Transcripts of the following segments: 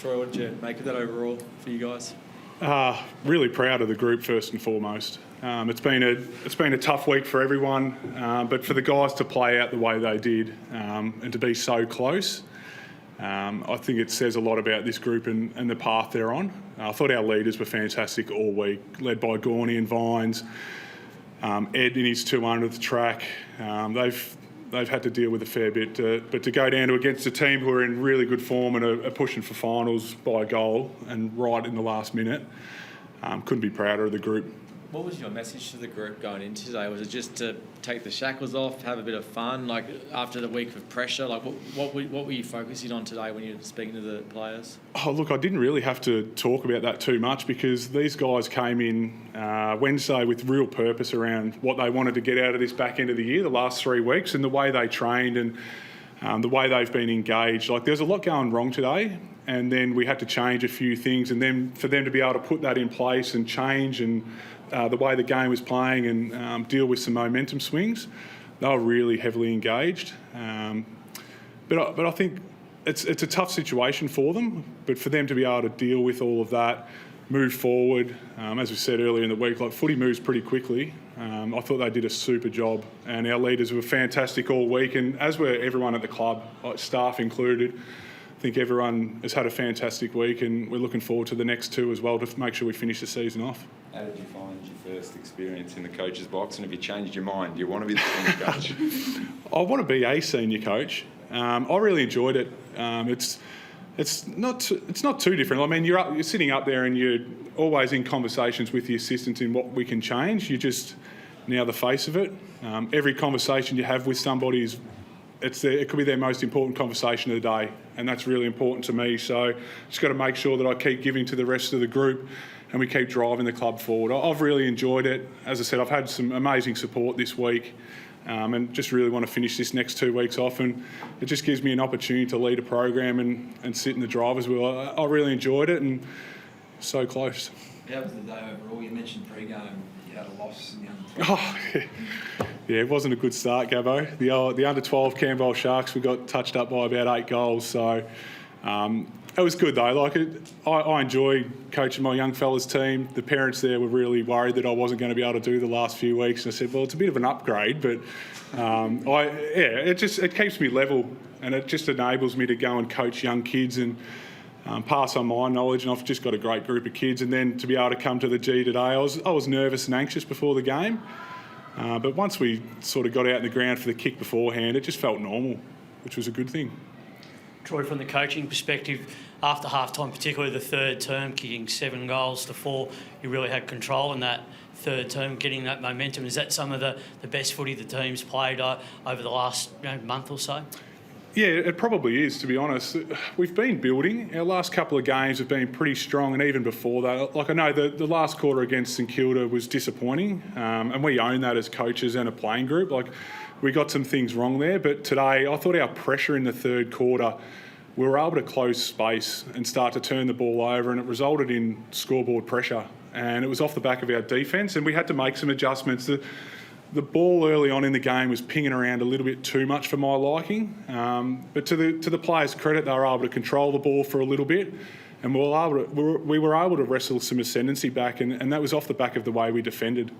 Troy, what did you make of that overall for you guys? Really proud of the group first and foremost. It's been a tough week for everyone, but for the guys to play out the way they did and to be so close, I think it says a lot about this group and the path they're on. I thought our leaders were fantastic all week, led by Gorney and Vines. Ed in his 200th track. They've had to deal with a fair bit, but to go down to against a team who are in really good form and are pushing for finals by a goal and right in the last minute, couldn't be prouder of the group. What was your message to the group going into today? Was it just to take the shackles off, have a bit of fun, like after the week of pressure? Like what were you focusing on today when you were speaking to the players? Oh, look, I didn't really have to talk about that too much because these guys came in Wednesday with real purpose around what they wanted to get out of this back end of the year, the last 3 weeks, and the way they trained and the way they've been engaged. Like, there's a lot going wrong today, and then we had to change a few things, and then for them to be able to put that in place and change and the way the game was playing and deal with some momentum swings, they were really heavily engaged. But I think it's a tough situation for them, but for them to be able to deal with all of that, move forward, as we said earlier in the week, like footy moves pretty quickly. I thought they did a super job, and our leaders were fantastic all week, and as were everyone at the club, like staff included. I think everyone has had a fantastic week, and we're looking forward to the next two as well to make sure we finish the season off. How did you find your first experience in the coach's box, and have you changed your mind? Do you want to be the senior coach? I want to be a senior coach. I really enjoyed it. It's not too different. I mean, you're sitting up there and you're always in conversations with the assistants in what we can change. You're just now the face of it. Every conversation you have with somebody it could be their most important conversation of the day, and that's really important to me. So just got to make sure that I keep giving to the rest of the group and we keep driving the club forward. I've really enjoyed it. As I said, I've had some amazing support this week, and just really want to finish this next 2 weeks off, and it just gives me an opportunity to lead a program and sit in the driver's wheel. I really enjoyed it, and so close. How was the day overall? You mentioned pre-game, you had a loss in the Yeah, it wasn't a good start, Gabbo. The under-12 Campbell Sharks, we got touched up by about 8 goals, so it was good though. Like, I enjoy coaching my young fellas team. The parents there were really worried that I wasn't going to be able to do the last few weeks, and I said, well, it's a bit of an upgrade, but it keeps me level, and it just enables me to go and coach young kids and pass on my knowledge, and I've just got a great group of kids. And then to be able to come to the G today, I was nervous and anxious before the game, but once we sort of got out in the ground for the kick beforehand, it just felt normal, which was a good thing. Troy, from the coaching perspective, after half-time, particularly the third term, kicking 7 goals to 4, you really had control in that third term, getting that momentum. Is that some of the best footy the team's played over the last month or so? Yeah, it probably is, to be honest. We've been building. Our last couple of games have been pretty strong, and even before that. Like, I know the last quarter against St Kilda was disappointing, and we own that as coaches and a playing group. Like, we got some things wrong there, but today I thought our pressure in the third quarter, we were able to close space and start to turn the ball over, and it resulted in scoreboard pressure. And it was off the back of our defence, and we had to make some adjustments. The ball early on in the game was pinging around a little bit too much for my liking, but to the players' credit, they were able to control the ball for a little bit, and we were able to wrestle some ascendancy back, and that was off the back of the way we defended.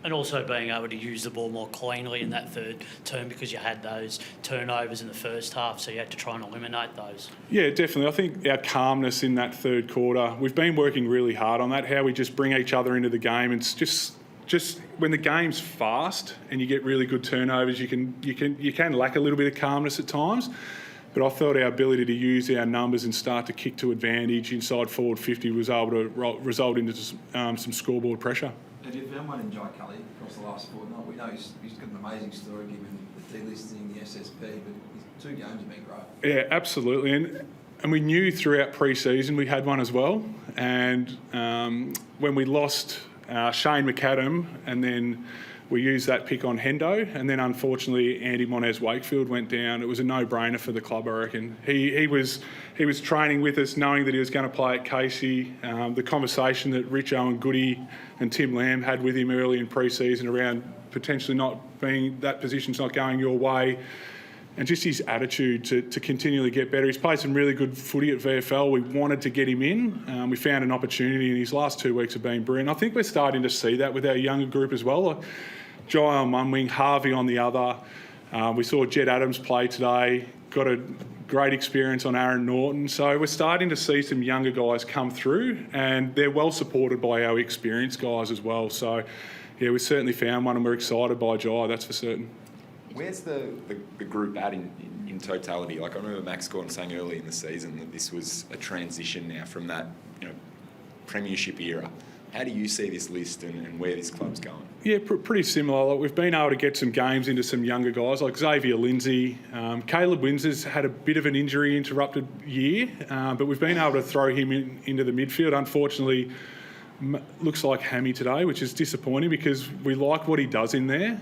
And also being able to use the ball more cleanly in that third term, because you had those turnovers in the first half, so you had to try and eliminate those. Yeah, definitely. I think our calmness in that third quarter, we've been working really hard on that, how we just bring each other into the game. And it's just when the game's fast and you get really good turnovers, you can lack a little bit of calmness at times. But I thought our ability to use our numbers and start to kick to advantage inside forward 50 was able to result into some scoreboard pressure. Have you found one in Jai Cully across the last fortnight? We know he's got an amazing story given the delisting, the SSP, but his 2 games have been great. Yeah, absolutely. And we knew throughout pre-season we had one as well. And when we lost Shane McAdam, and then we used that pick on Hendo, and then unfortunately Andy Monez Wakefield went down. It was a no-brainer for the club, I reckon. He was training with us, knowing that he was going to play at Casey. The conversation that Richo and Goody and Tim Lamb had with him early in pre-season around potentially not being that position's not going your way, and just his attitude to continually get better. He's played some really good footy at VFL. We wanted to get him in. We found an opportunity, and his last 2 weeks have been brilliant. I think we're starting to see that with our younger group as well. Like Jai on one wing, Harvey on the other. We saw Jed Adams play today, got a great experience on Aaron Norton. So we're starting to see some younger guys come through, and they're well supported by our experienced guys as well. So, yeah, we certainly found one, and we're excited by Jai, that's for certain. Where's the group at in totality? Like, I remember Max Gordon saying early in the season that this was a transition now from that, premiership era. How do you see this list and where this club's going? Yeah, pretty similar. Like, we've been able to get some games into some younger guys like Xavier Lindsay. Caleb Windsor's had a bit of an injury interrupted year, but we've been able to throw him into the midfield. Unfortunately, looks like hammy today, which is disappointing because we like what he does in there.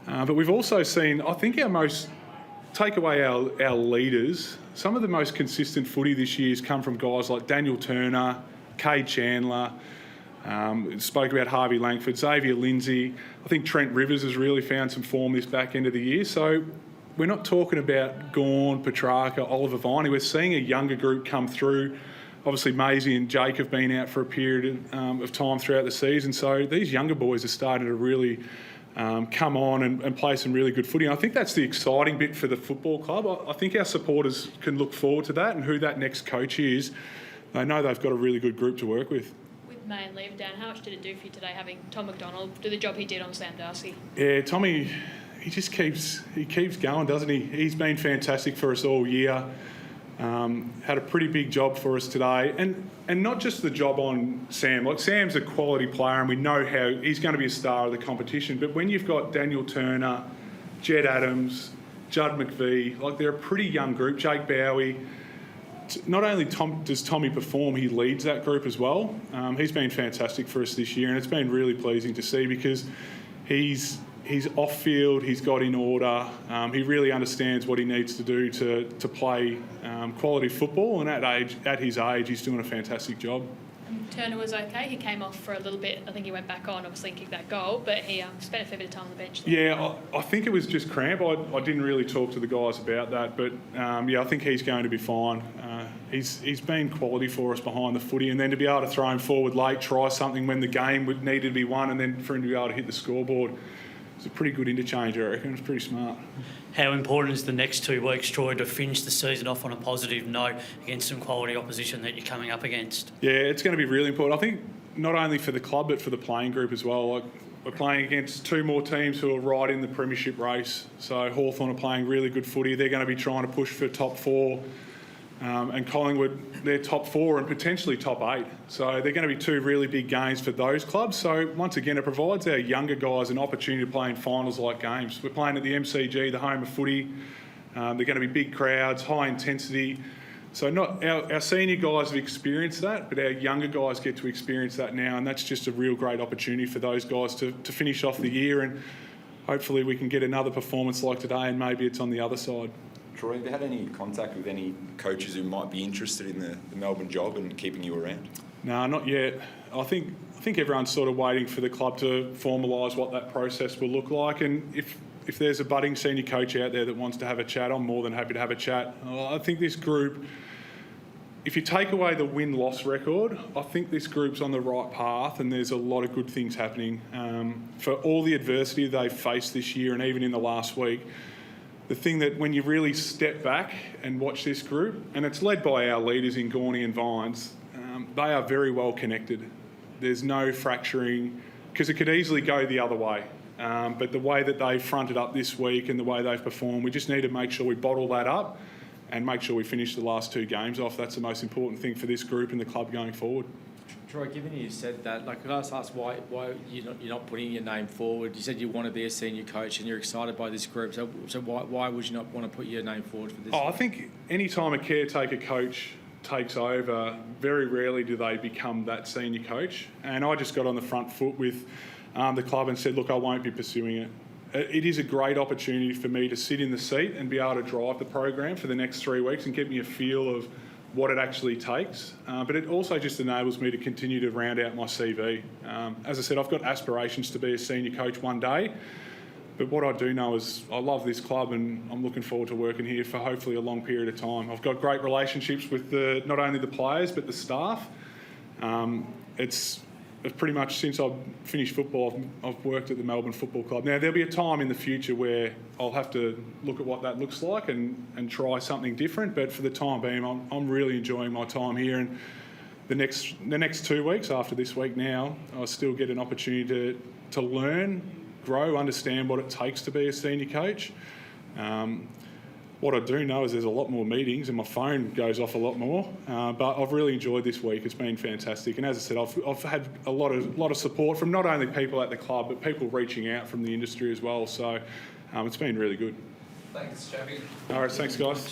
But we've also seen, I think, take away our leaders, some of the most consistent footy this year has come from guys like Daniel Turner, Cade Chandler, spoke about Harvey Langford, Xavier Lindsay. I think Trent Rivers has really found some form this back end of the year. So we're not talking about Gawn, Petrarca, Oliver Viney. We're seeing a younger group come through. Obviously, Maisie and Jake have been out for a period of time throughout the season. So these younger boys are starting to really come on and play some really good footy. And I think that's the exciting bit for the football club. I think our supporters can look forward to that, and who that next coach is, they know they've got a really good group to work with. With May and leave down, how much did it do for you today having Tom McDonald do the job he did on Sam Darcy? Yeah, Tommy, he just keeps going, doesn't he? He's been fantastic for us all year. Had a pretty big job for us today, and not just the job on Sam. Like, Sam's a quality player, and we know how he's going to be a star of the competition. But when you've got Daniel Turner, Jed Adams, Judd McVie, like, they're a pretty young group. Jake Bowie. Not only does Tommy perform, he leads that group as well. He's been fantastic for us this year, and it's been really pleasing to see because he's off field, he's got in order, he really understands what he needs to do to play quality football, and at his age, he's doing a fantastic job. Turner was okay. He came off for a little bit. I think he went back on, obviously, and kicked that goal, but he spent a fair bit of time on the bench there. Yeah, I think it was just cramp. I didn't really talk to the guys about that, but I think he's going to be fine. He's been quality for us behind the footy, and then to be able to throw him forward late, try something when the game would needed to be won, and then for him to be able to hit the scoreboard, it's a pretty good interchange, I reckon. It's pretty smart. How important is the next 2 weeks, Troy, to finish the season off on a positive note against some quality opposition that you're coming up against? Yeah, it's going to be really important. I think not only for the club but for the playing group as well. Like, we're playing against 2 more teams who are right in the premiership race. So Hawthorn are playing really good footy. They're going to be trying to push for top 4. And Collingwood, they're top 4 and potentially top 8. So they're going to be 2 really big games for those clubs. So once again, it provides our younger guys an opportunity to play in finals-like games. We're playing at the MCG, the home of footy. They're going to be big crowds, high intensity. So not our senior guys have experienced that, but our younger guys get to experience that now, and that's just a real great opportunity for those guys to finish off the year, and hopefully we can get another performance like today, and maybe it's on the other side. Troy, have you had any contact with any coaches who might be interested in the Melbourne job and keeping you around? No, not yet. I think everyone's sort of waiting for the club to formalise what that process will look like, and if there's a budding senior coach out there that wants to have a chat, I'm more than happy to have a chat. I think this group, if you take away the win-loss record, I think this group's on the right path, and there's a lot of good things happening. For all the adversity they've faced this year and even in the last week, the thing that when you really step back and watch this group, and it's led by our leaders in Gorney and Vines, they are very well connected. There's no fracturing, because it could easily go the other way. But the way that they've fronted up this week and the way they've performed, we just need to make sure we bottle that up and make sure we finish the last 2 games off. That's the most important thing for this group and the club going forward. Troy, given you said that, could I just ask why you're not putting your name forward? You said you want to be a senior coach and you're excited by this group. So why would you not want to put your name forward for this? I think any time a caretaker coach takes over, very rarely do they become that senior coach. And I just got on the front foot with the club and said, look, I won't be pursuing it. It is a great opportunity for me to sit in the seat and be able to drive the program for the next 3 weeks and get me a feel of what it actually takes. But it also just enables me to continue to round out my CV. As I said, I've got aspirations to be a senior coach one day. But what I do know is I love this club and I'm looking forward to working here for hopefully a long period of time. I've got great relationships with not only the players but the staff. It's pretty much since I've finished football, I've worked at the Melbourne Football Club. Now, there'll be a time in the future where I'll have to look at what that looks like and try something different. But for the time being, I'm really enjoying my time here. And the next 2 weeks after this week now, I still get an opportunity to learn, grow, understand what it takes to be a senior coach. What I do know is there's a lot more meetings and my phone goes off a lot more, but I've really enjoyed this week. It's been fantastic. And as I said, I've had a lot of support from not only people at the club, but people reaching out from the industry as well. So it's been really good. Thanks, Chappie. All right, thanks, guys.